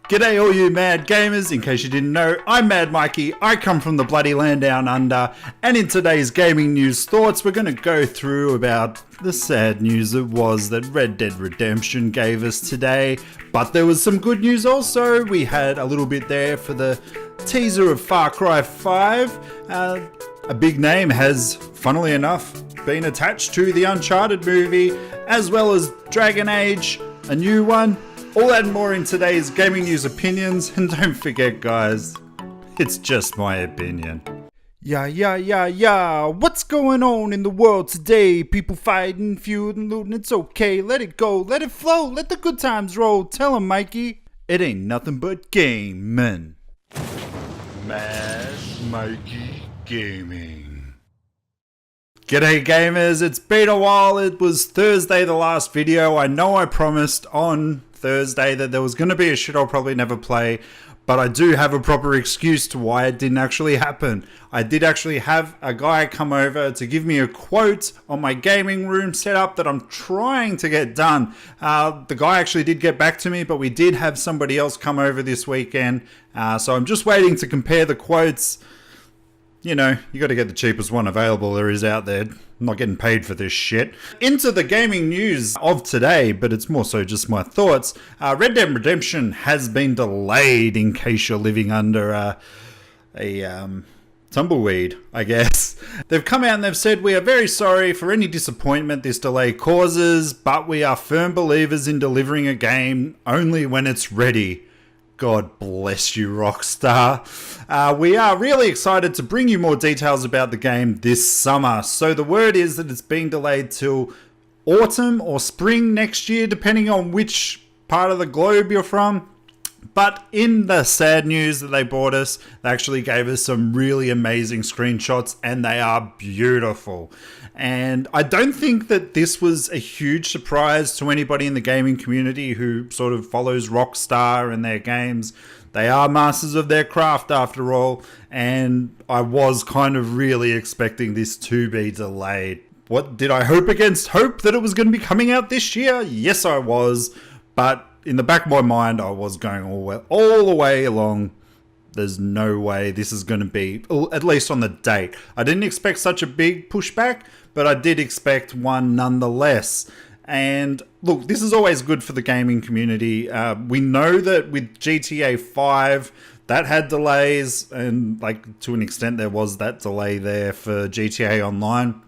G'day all you mad gamers, in case you didn't know, I'm Mad Mikey, I come from the bloody land down under, and in today's gaming news thoughts we're going to go through about the sad news it was that Red Dead Redemption gave us today, but there was some good news also. We had a little bit there for the teaser of Far Cry 5, a big name has, funnily enough, been attached to the Uncharted movie, as well as Dragon Age, a new one. All that and more in today's gaming news opinions, and don't forget guys, it's just my opinion. Yeah, what's going on in the world today? People fighting, feuding, looting, it's okay, let it go, let it flow, let the good times roll, tell 'em Mikey, it ain't nothing but gaming. Mad Mikey Gaming. G'day gamers, it's been a while. It was Thursday the last video. I know I promised on Thursday that there was going to be a shit I'll probably never play, but I do have a proper excuse to why it didn't actually happen. I did actually have a guy come over to give me a quote on my gaming room setup that I'm trying to get done. The guy actually did get back to me, but we did have somebody else come over this weekend, so I'm just waiting to compare the quotes. You know, you got to get the cheapest one available there is out there. I'm not getting paid for this shit. Into the gaming news of today, but it's more so just my thoughts. Red Dead Redemption has been delayed, in case you're living under a tumbleweed, I guess. They've come out and they've said, we are very sorry for any disappointment this delay causes, but we are firm believers in delivering a game only when it's ready. God bless you, Rockstar. We are really excited to bring you more details about the game this summer. So the word is that it's being delayed till autumn or spring next year, depending on which part of the globe you're from. But in the sad news that they brought us, they actually gave us some really amazing screenshots, and they are beautiful. And I don't think that this was a huge surprise to anybody in the gaming community who sort of follows Rockstar and their games. They are masters of their craft after all, and I was kind of really expecting this to be delayed. What did I hope against hope that it was going to be coming out this year? Yes, I was, but in the back of my mind, I was going all the way along. There's no way this is going to be, at least on the date. I didn't expect such a big pushback, but I did expect one nonetheless. And look, this is always good for the gaming community. We know that with GTA 5, that had delays, and like to an extent there was that delay there for GTA Online.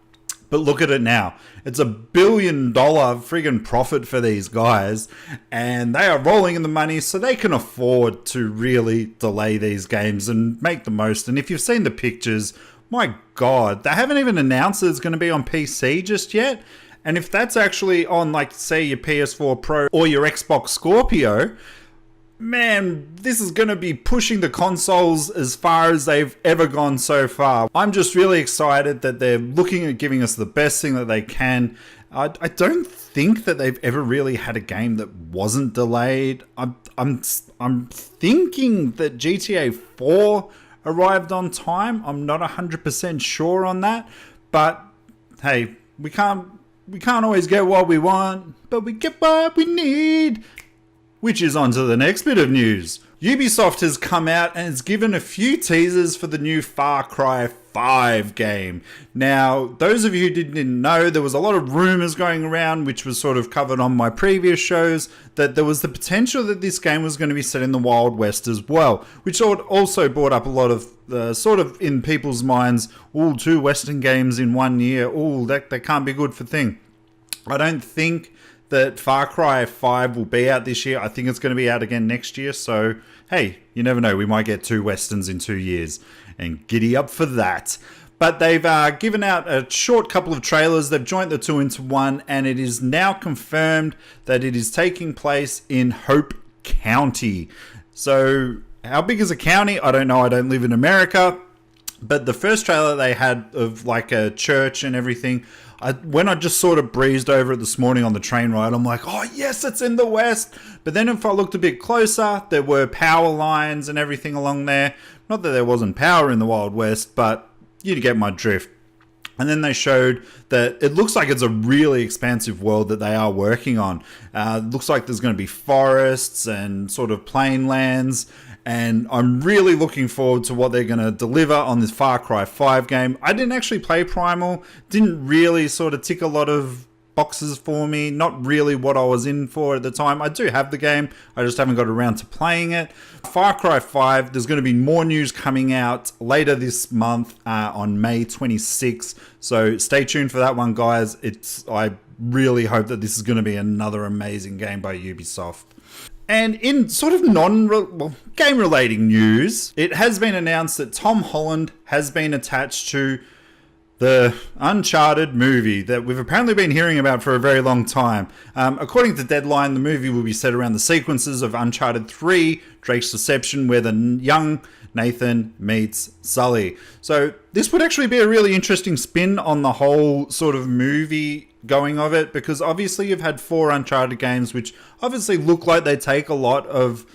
But look at it now. It's $1 billion friggin' profit for these guys, and they are rolling in the money, so they can afford to really delay these games and make the most. And if you've seen the pictures, my God, they haven't even announced that it's going to be on PC just yet. And if that's actually on, like, say, your PS4 Pro or your Xbox Scorpio, man, this is going to be pushing the consoles as far as they've ever gone so far. I'm just really excited that they're looking at giving us the best thing that they can. I don't think that they've ever really had a game that wasn't delayed. I'm thinking that GTA 4 arrived on time. I'm not 100% sure on that, but hey, we can't always get what we want, but we get what we need. Which is on to the next bit of news. Ubisoft has come out and has given a few teasers for the new Far Cry 5 game. Now, those of you who didn't know, there was a lot of rumors going around, which was sort of covered on my previous shows, that there was the potential that this game was going to be set in the Wild West as well, which also brought up a lot of sort of in people's minds, two Western games in 1 year, that can't be good for thing. I don't think that Far Cry 5 will be out this year. I think it's going to be out again next year. So, hey, you never know. We might get 2 Westerns in 2 years. And giddy up for that. But they've given out a short couple of trailers. They've joined the two into one. And it is now confirmed that it is taking place in Hope County. So, how big is a county? I don't know. I don't live in America. But the first trailer they had of like a church and everything, when I just sort of breezed over it this morning on the train ride, I'm like, oh yes, it's in the West. But then if I looked a bit closer, there were power lines and everything along there. Not that there wasn't power in the Wild West, but you get my drift. And then they showed that it looks like it's a really expansive world that they are working on. It looks like there's going to be forests and sort of plain lands. And I'm really looking forward to what they're going to deliver on this Far Cry 5 game. I didn't actually play Primal. Didn't really sort of tick a lot of boxes for me. Not really what I was in for at the time. I do have the game. I just haven't got around to playing it. Far Cry 5, there's going to be more news coming out later this month on May 26th. So stay tuned for that one, guys. I really hope that this is going to be another amazing game by Ubisoft. And in sort of game-relating news, it has been announced that Tom Holland has been attached to the Uncharted movie that we've apparently been hearing about for a very long time. According to Deadline, the movie will be set around the sequences of Uncharted 3, Drake's Deception, where the young Nathan meets Sully. So this would actually be a really interesting spin on the whole sort of movie going of it, because obviously you've had 4 Uncharted games which obviously look like they take a lot of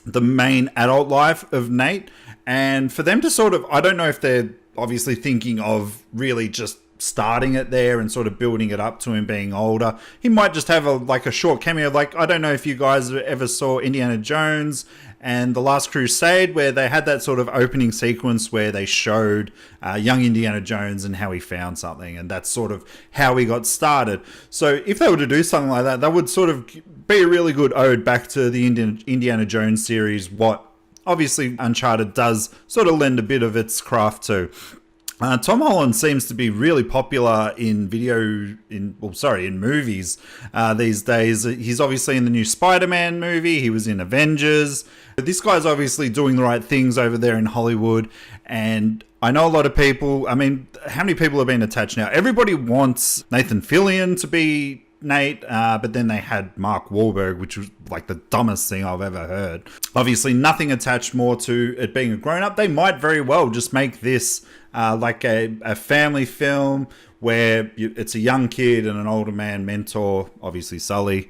the main adult life of Nate, and for them to sort of, I don't know if they're obviously thinking of really just starting it there and sort of building it up to him being older. He might just have a short cameo. Like, I don't know if you guys ever saw Indiana Jones and The Last Crusade, where they had that sort of opening sequence where they showed young Indiana Jones and how he found something, and that's sort of how he got started. So if they were to do something like that, that would sort of be a really good ode back to the Indiana Jones series, what obviously Uncharted does sort of lend a bit of its craft to. Tom Holland seems to be really popular in movies these days. He's obviously in the new Spider-Man movie. He was in Avengers. This guy's obviously doing the right things over there in Hollywood. And I know a lot of people, I mean, how many people have been attached now? Everybody wants Nathan Fillion to be Nate, but then they had Mark Wahlberg, which was like the dumbest thing I've ever heard. Obviously, nothing attached more to it being a grown-up. They might very well just make this like a family film where it's a young kid and an older man mentor, obviously Sully,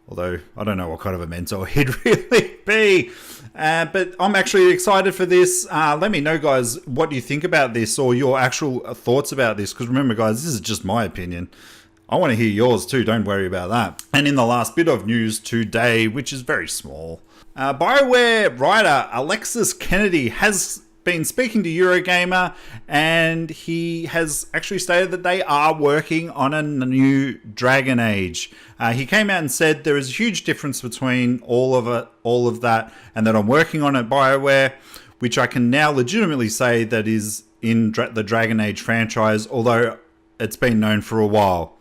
although I don't know what kind of a mentor he'd really be. But I'm actually excited for this. Let me know, guys, what do you think about this, or your actual thoughts about this, because remember, guys, this is just my opinion. I want to hear yours too, don't worry about that. And in the last bit of news today, which is very small, Bioware writer Alexis Kennedy has been speaking to Eurogamer, and he has actually stated that they are working on a new Dragon Age. He came out and said there is a huge difference between all of that, and that I'm working on at Bioware, which I can now legitimately say that is in the Dragon Age franchise, although it's been known for a while.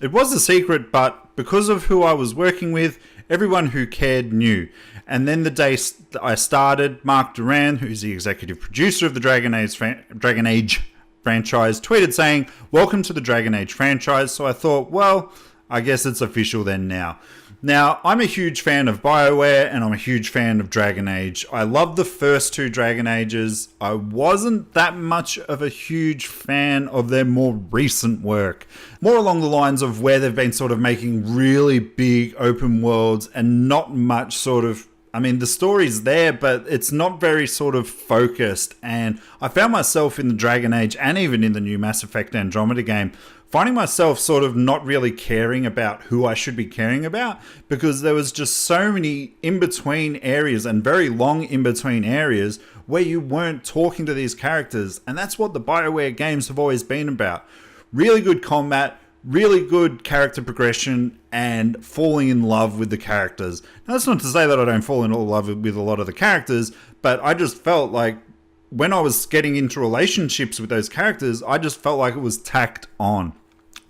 It was a secret, but because of who I was working with, everyone who cared knew. And then the day I started, Mark Duran, who's the executive producer of the Dragon Age franchise, tweeted saying, "Welcome to the Dragon Age franchise." So I thought, well, I guess it's official then now. Now, I'm a huge fan of Bioware, and I'm a huge fan of Dragon Age. I love the first 2 Dragon Ages. I wasn't that much of a huge fan of their more recent work. More along the lines of where they've been sort of making really big open worlds and not much sort of, I mean, the story's there, but it's not very sort of focused. And I found myself in the Dragon Age, and even in the new Mass Effect Andromeda game, finding myself sort of not really caring about who I should be caring about, because there was just so many in-between areas and very long in-between areas where you weren't talking to these characters. And that's what the Bioware games have always been about. Really good combat, really good character progression, and falling in love with the characters. Now, that's not to say that I don't fall in love with a lot of the characters, but I just felt like when I was getting into relationships with those characters, I just felt like it was tacked on.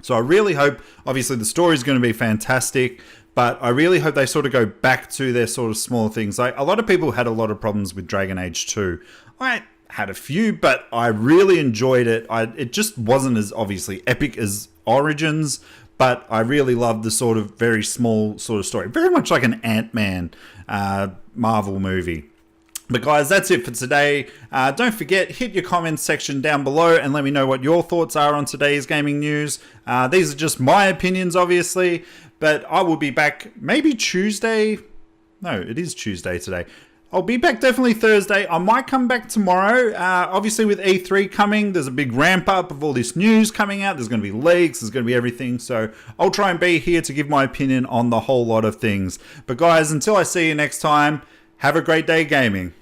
So I really hope, obviously the story is going to be fantastic, but I really hope they sort of go back to their sort of small things. Like, a lot of people had a lot of problems with Dragon Age 2. I had a few, but I really enjoyed it. It just wasn't as obviously epic as Origins, but I really loved the sort of very small sort of story. Very much like an Ant-Man Marvel movie. But guys, that's it for today. Don't forget, hit your comments section down below and let me know what your thoughts are on today's gaming news. These are just my opinions, obviously, but I will be back maybe Tuesday. No, it is Tuesday today. I'll be back definitely Thursday. I might come back tomorrow. Obviously, with E3 coming, there's a big ramp up of all this news coming out. There's going to be leaks. There's going to be everything. So I'll try and be here to give my opinion on the whole lot of things. But guys, until I see you next time, have a great day gaming.